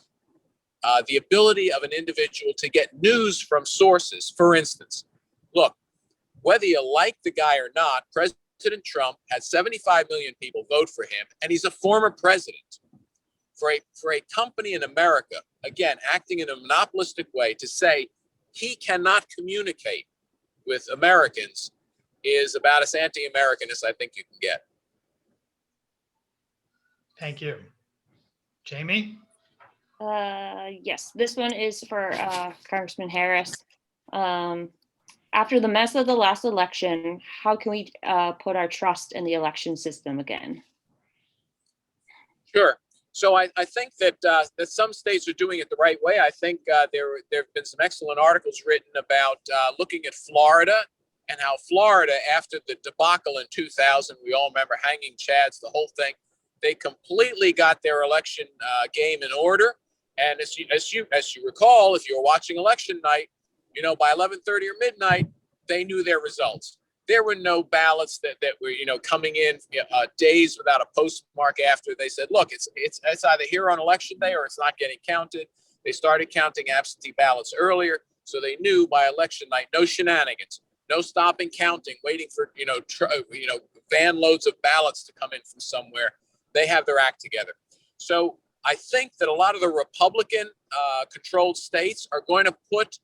the ability of an individual to get news from sources. For instance, look, whether you like the guy or not, President Trump had 75 million people vote for him, and he's a former president. For a company in America, again, acting in a monopolistic way, to say he cannot communicate with Americans is about as anti-American as I think you can get. Thank you. Jamie? Yes, this one is for Congressman Harris. After the mess of the last election, how can we put our trust in the election system again? Sure. So I think that some states are doing it the right way. I think there have been some excellent articles written about looking at Florida and how Florida, after the debacle in 2000, we all remember hanging chads, the whole thing, they completely got their election game in order. And as you recall, if you were watching election night, by 11:30 or midnight, they knew their results. There were no ballots that were, coming in days without a postmark after. They said, look, it's either here on election day or it's not getting counted. They started counting absentee ballots earlier, so they knew by election night, no shenanigans, no stopping counting, waiting for, van loads of ballots to come in from somewhere. They have their act together. So I think that a lot of the Republican controlled states are going to put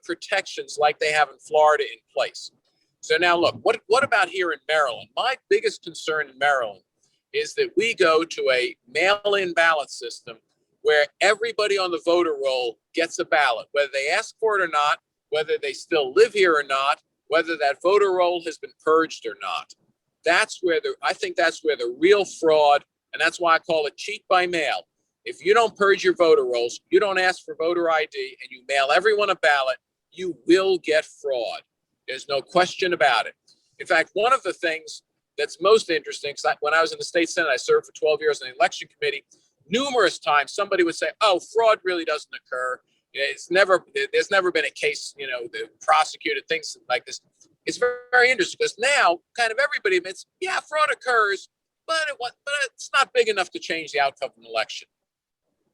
protections like they have in Florida in place. So now look, what about here in Maryland? My biggest concern in Maryland is that we go to a mail-in ballot system where everybody on the voter roll gets a ballot, whether they ask for it or not, whether they still live here or not, whether that voter roll has been purged or not. I think that's where the real fraud, and that's why I call it cheat by mail. If you don't purge your voter rolls, you don't ask for voter ID, and you mail everyone a ballot, you will get fraud. There's no question about it. In fact, one of the things that's most interesting, because when I was in the state Senate, I served for 12 years on the election committee. Numerous times somebody would say, oh, fraud really doesn't occur. There's never been a case, the prosecuted things like this. It's very, very interesting because now kind of everybody admits, yeah, fraud occurs, but it's not big enough to change the outcome of an election.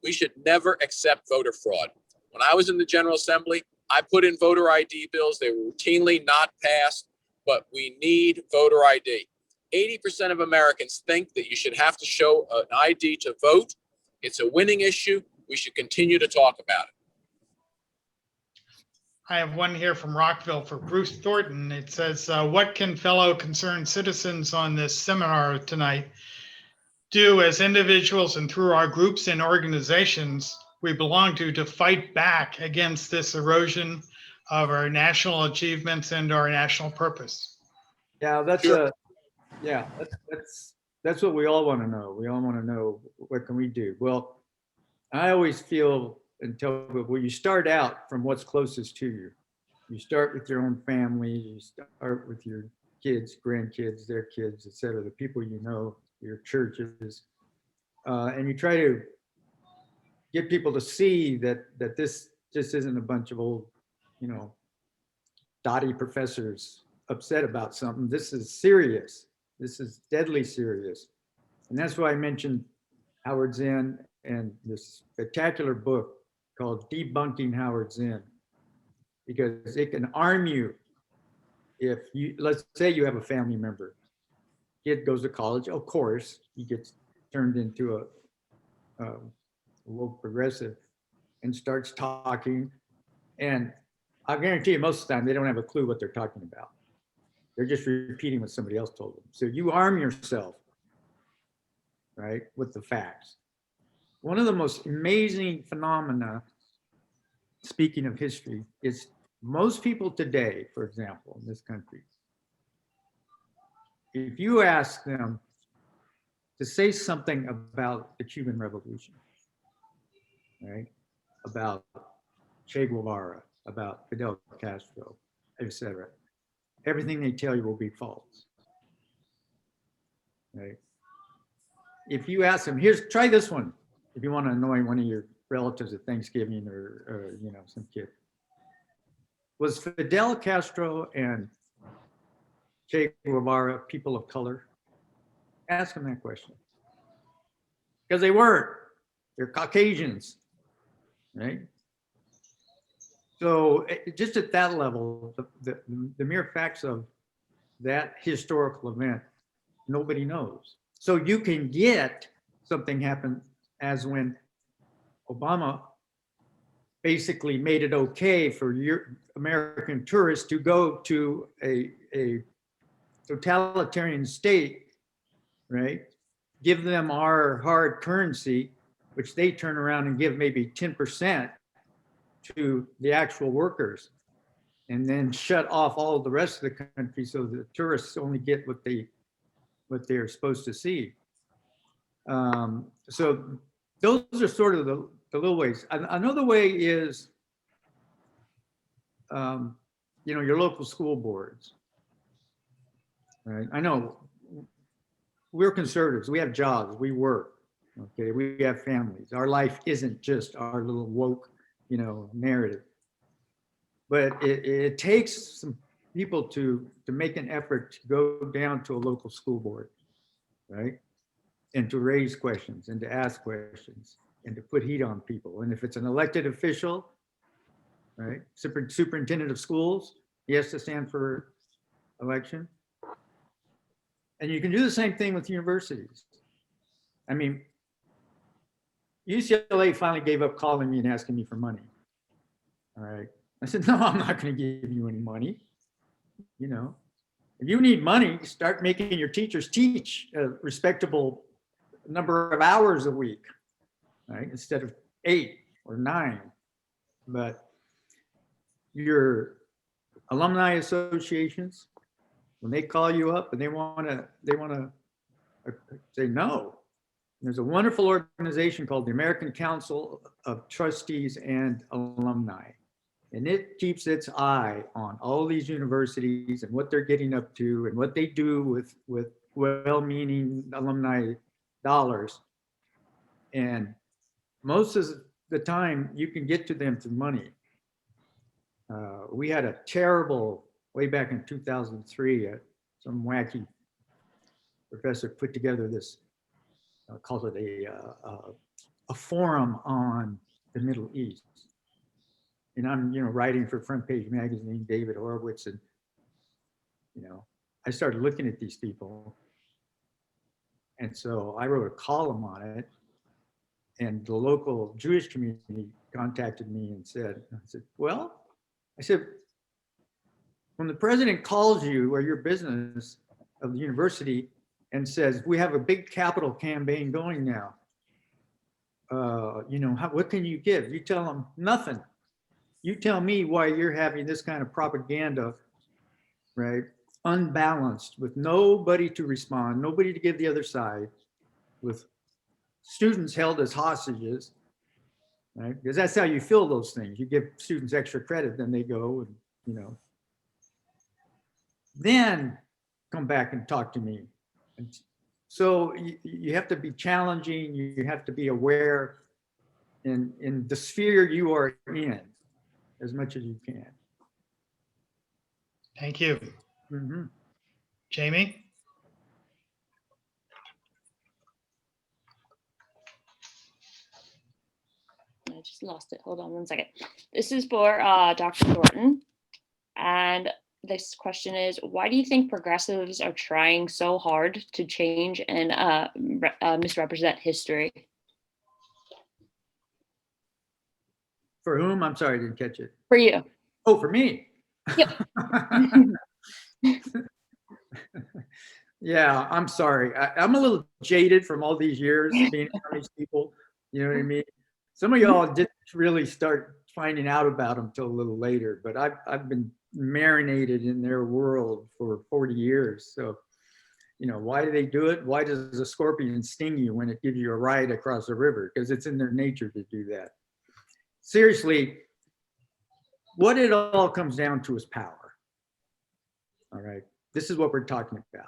We should never accept voter fraud. When I was in the General Assembly, I put in voter ID bills. They were routinely not passed, but we need voter ID. 80% of Americans think that you should have to show an ID to vote. It's a winning issue. We should continue to talk about it. I have one here from Rockville for Bruce Thornton. It says, what can fellow concerned citizens on this seminar tonight do as individuals and through our groups and organizations we belong to fight back against this erosion of our national achievements and our national purpose? Yeah, that's what we all want to know. We all want to know, what can we do? Well, I always feel and tell people, well, you start out from what's closest to you. You start with your own family, you start with your kids, grandkids, their kids, etc., the people you know, your churches, and you try to get people to see that this just isn't a bunch of old, dotty professors upset about something. This is serious. This is deadly serious. And that's why I mentioned Howard Zinn and this spectacular book called Debunking Howard Zinn, because it can arm you. If you, let's say you have a family member, kid goes to college, of course, he gets turned into a woke progressive and starts talking. And I guarantee you most of the time, they don't have a clue what they're talking about. They're just repeating what somebody else told them. So you arm yourself, right, with the facts. One of the most amazing phenomena, speaking of history, is most people today, for example, in this country, if you ask them to say something about the Cuban Revolution, right, about Che Guevara, about Fidel Castro, etc., everything they tell you will be false, right? If you ask them, try this one, if you want to annoy one of your relatives at Thanksgiving or some kid. Was Fidel Castro and Che Guevara people of color? Ask them that question. Because they weren't. They're Caucasians, right? So just at that level, the mere facts of that historical event, nobody knows. So you can get something happen as when Obama basically made it okay for American tourists to go to a totalitarian state, right? Give them our hard currency, which they turn around and give maybe 10% to the actual workers, and then shut off all of the rest of the country so the tourists only get what they're supposed to see. So those are sort of the little ways. Another way is, your local school boards. Right? I know we're conservatives. We have jobs. We work. Okay, we have families. Our life isn't just our little woke, narrative. But it takes some people to make an effort to go down to a local school board, right? And to raise questions and to ask questions and to put heat on people. And if it's an elected official, right, superintendent of schools, he has to stand for election. And you can do the same thing with universities. I mean, UCLA finally gave up calling me and asking me for money. All right. I said, no, I'm not going to give you any money. If you need money, start making your teachers teach a respectable number of hours a week, right? Instead of 8 or 9. But your alumni associations, when they call you up and they want to say no. There's a wonderful organization called the American Council of Trustees and Alumni. And it keeps its eye on all these universities and what they're getting up to and what they do with well-meaning alumni dollars. And most of the time you can get to them through money. We had a terrible, way back in 2003, some wacky professor put together this, called it a forum on the Middle East. And I'm, writing for Front Page Magazine, David Horowitz, and, I started looking at these people. And so I wrote a column on it, and the local Jewish community contacted me and said, when the president calls you or your business of the university and says, we have a big capital campaign going now, what can you give? You tell them nothing. You tell me why you're having this kind of propaganda, right? Unbalanced, with nobody to respond, nobody to give the other side, with students held as hostages, right? Because that's how you fill those things. You give students extra credit, then they go and, then come back and talk to me. And so you have to be challenging, you have to be aware in the sphere you are in as much as you can. Thank you. Mm-hmm. Jamie? I just lost it. Hold on 1 second. This is for Dr. Thornton. And this question is, why do you think progressives are trying so hard to change and misrepresent history? For whom? I'm sorry, I didn't catch it. For you. Oh, for me. Yep. Yeah, I'm sorry. I'm a little jaded from all these years being around these people. You know what I mean? Some of y'all didn't really start finding out about them till a little later, but I've been marinated in their world for 40 years. So, you know, why do they do it? Why does a scorpion sting you when it gives you a ride across the river? Because it's in their nature to do that. Seriously, what it all comes down to is power. All right. This is what we're talking about.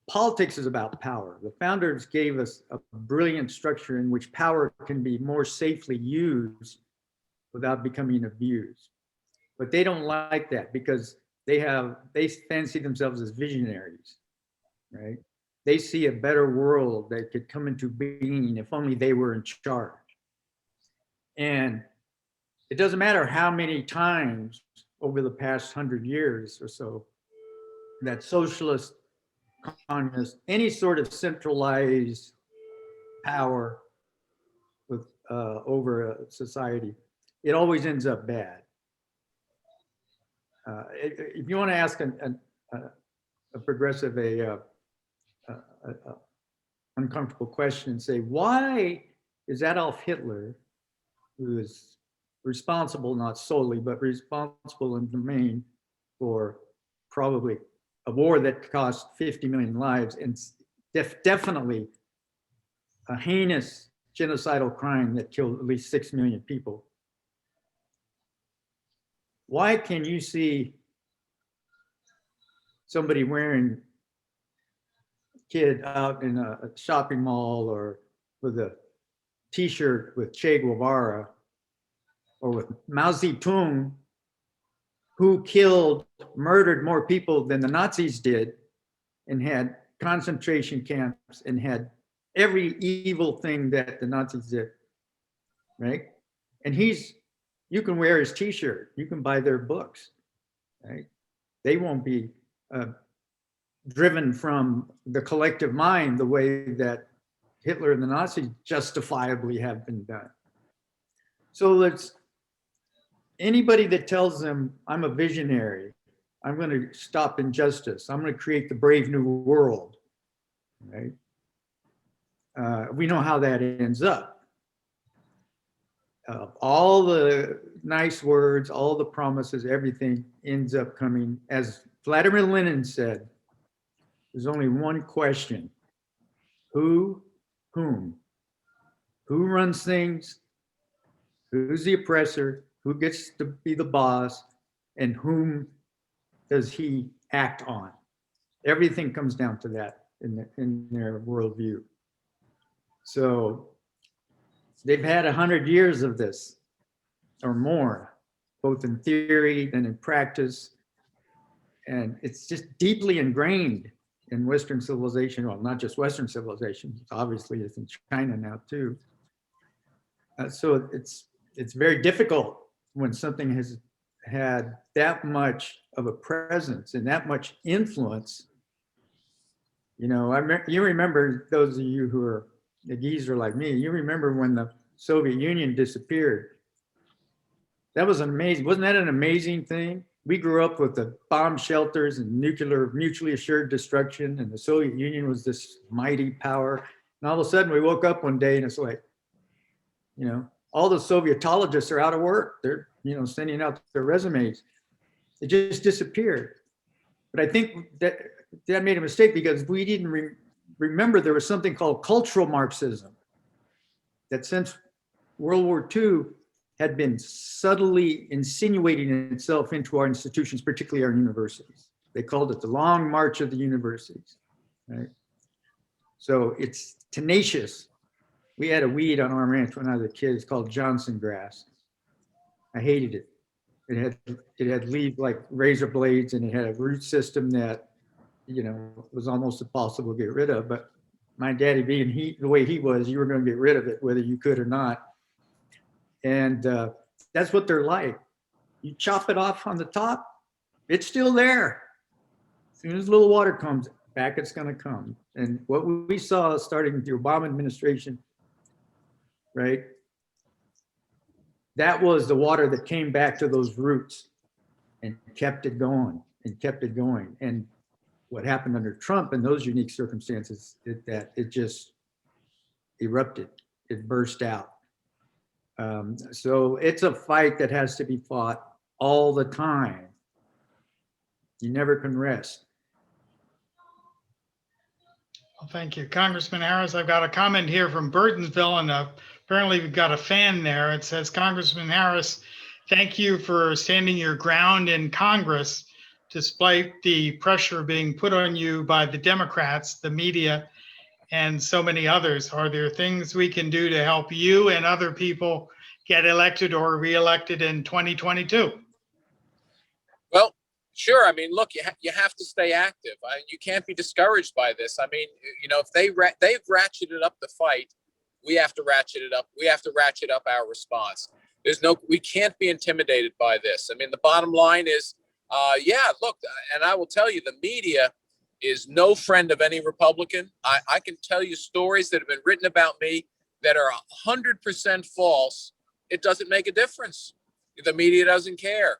Politics is about power. The founders gave us a brilliant structure in which power can be more safely used without becoming abused. But they don't like that because they fancy themselves as visionaries, right? They see a better world that could come into being if only they were in charge. And it doesn't matter how many times over the past 100 years or so that socialist, communist, any sort of centralized power with over a society, it always ends up bad. If you want to ask a progressive uncomfortable question and say, why is Adolf Hitler, who is responsible, not solely, but responsible in the main for probably a war that cost 50 million lives and definitely a heinous genocidal crime that killed at least 6 million people. Why can you see somebody wearing kid out in a shopping mall or with a t-shirt with Che Guevara or with Mao Zedong, who murdered more people than the Nazis did and had concentration camps and had every evil thing that the Nazis did, right? And you can wear his t-shirt, you can buy their books, right? They won't be driven from the collective mind the way that Hitler and the Nazis justifiably have been done. So anybody that tells them I'm a visionary, I'm going to stop injustice, I'm going to create the brave new world, right? We know how that ends up. All the nice words, all the promises, everything ends up coming, as Vladimir Lenin said, there's only one question: whom? Who runs things? Who's the oppressor? Who gets to be the boss? And whom does he act on? Everything comes down to that in their worldview. So they've had 100 years of this or more, both in theory and in practice. And it's just deeply ingrained in Western civilization. Well, not just Western civilization, obviously it's in China now too. So it's very difficult when something has had that much of a presence and that much influence. You know, you remember, those of you who are a geezer like me, you remember when the Soviet Union disappeared. That was amazing. Wasn't that an amazing thing? We grew up with the bomb shelters and nuclear mutually assured destruction, and the Soviet Union was this mighty power. And all of a sudden we woke up one day and it's like, you know, all the Sovietologists are out of work. They're, you know, sending out their resumes. It just disappeared. But I think that made a mistake because we didn't remember there was something called cultural Marxism that since World War II had been subtly insinuating itself into our institutions, particularly our universities. They called it the long march of the universities, right? So it's tenacious. We had a weed on our ranch when I was a kid. It's called Johnson grass. I hated it. It had leaves like razor blades, and it had a root system that, you know, was almost impossible to get rid of. But my daddy, being the way he was, you were going to get rid of it whether you could or not. And that's what they're like. You chop it off on the top, it's still there. As soon as a little water comes, back it's going to come. And what we saw starting with the Obama administration, right? That was the water that came back to those roots and kept it going and kept it going. And what happened under Trump in those unique circumstances, that it just erupted, it burst out. So it's a fight that has to be fought all the time. You never can rest. Well, thank you. Congressman Harris, I've got a comment here from Burtonsville, and apparently we've got a fan there. It says, Congressman Harris, thank you for standing your ground in Congress despite the pressure being put on you by the Democrats, the media, and so many others. Are there things we can do to help you and other people get elected or reelected in 2022? Well, sure. I mean, look, you have to stay active. You can't be discouraged by this. I mean, you know, if they've ratcheted up the fight, we have to ratchet it up. We have to ratchet up our response. We can't be intimidated by this. I mean, the bottom line is, yeah, look, and I will tell you, the media is no friend of any Republican. I can tell you stories that have been written about me that are 100% false. It doesn't make a difference. The media doesn't care.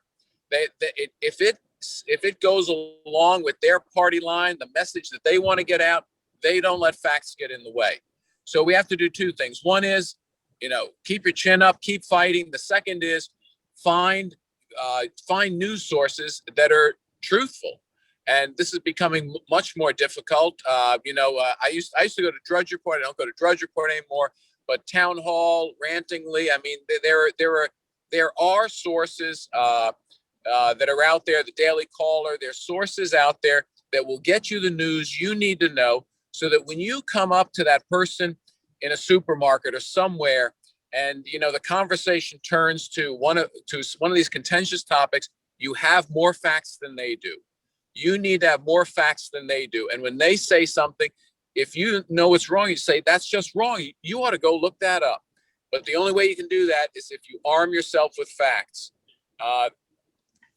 If it goes along with their party line, the message that they want to get out, they don't let facts get in the way. So we have to do two things. One is, you know, keep your chin up, keep fighting. The second is find news sources that are truthful. And this is becoming much more difficult. I used to go to Drudge Report. I don't go to Drudge Report anymore. But Town Hall, Rantingly. I mean, there are sources that are out there. The Daily Caller. There's sources out there that will get you the news you need to know, so that when you come up to that person in a supermarket or somewhere, and you know the conversation turns to one of these contentious topics, you have more facts than they do. You need to have more facts than they do. And when they say something, if you know it's wrong, you say, that's just wrong. You ought to go look that up. But the only way you can do that is if you arm yourself with facts.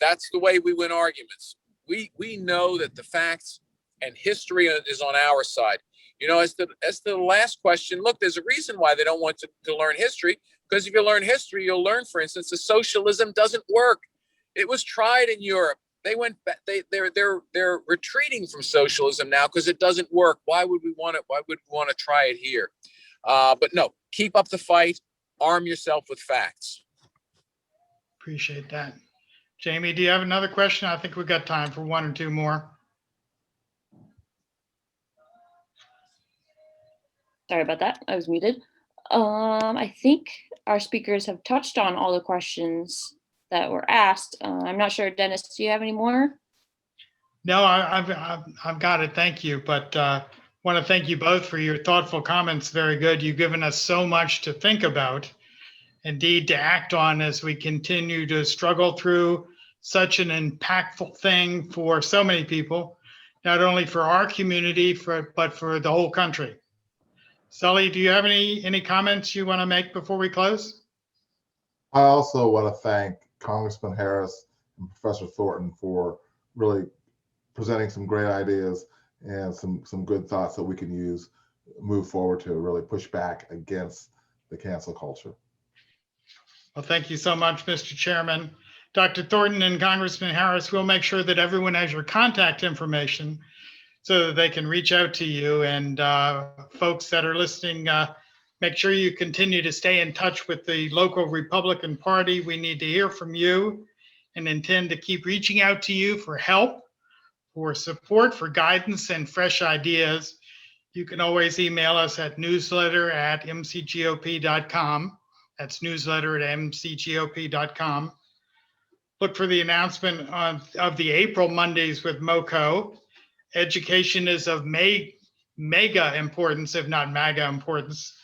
That's the way we win arguments. We know that the facts and history is on our side. You know, as to the last question, look, there's a reason why they don't want to learn history, because if you learn history, you'll learn, for instance, that socialism doesn't work. It was tried in Europe. They went back. They're retreating from socialism now because it doesn't work. Why would we want it? Why would we want to try it here? But no, keep up the fight. Arm yourself with facts. Appreciate that. Jamie, do you have another question? I think we've got time for one or two more. Sorry about that. I was muted. I think our speakers have touched on all the questions that were asked. I'm not sure, Dennis, do you have any more? No, I've got it. Thank you. But want to thank you both for your thoughtful comments. Very good. You've given us so much to think about, indeed to act on, as we continue to struggle through such an impactful thing for so many people, not only for our community, but for the whole country. Sully, do you have any comments you want to make before we close? I also want to thank Congressman Harris and Professor Thornton for really presenting some great ideas and some good thoughts that we can use move forward to really push back against the cancel culture. Well, thank you so much, Mr. Chairman. Dr. Thornton and Congressman Harris, we'll make sure that everyone has your contact information so that they can reach out to you. And folks that are listening, make sure you continue to stay in touch with the local Republican Party. We need to hear from you and intend to keep reaching out to you for help, for support, for guidance, and fresh ideas. You can always email us at newsletter@mcgop.com. That's newsletter@mcgop.com. Look for the announcement of the April Mondays with MoCo. Education is of mega importance, if not MAGA importance.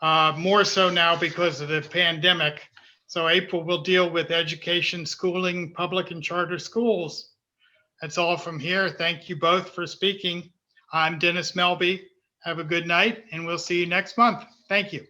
More so now because of the pandemic. So April will deal with education, schooling, public and charter schools. That's all from here. Thank you both for speaking. I'm Dennis Melby. Have a good night, and we'll see you next month. Thank you.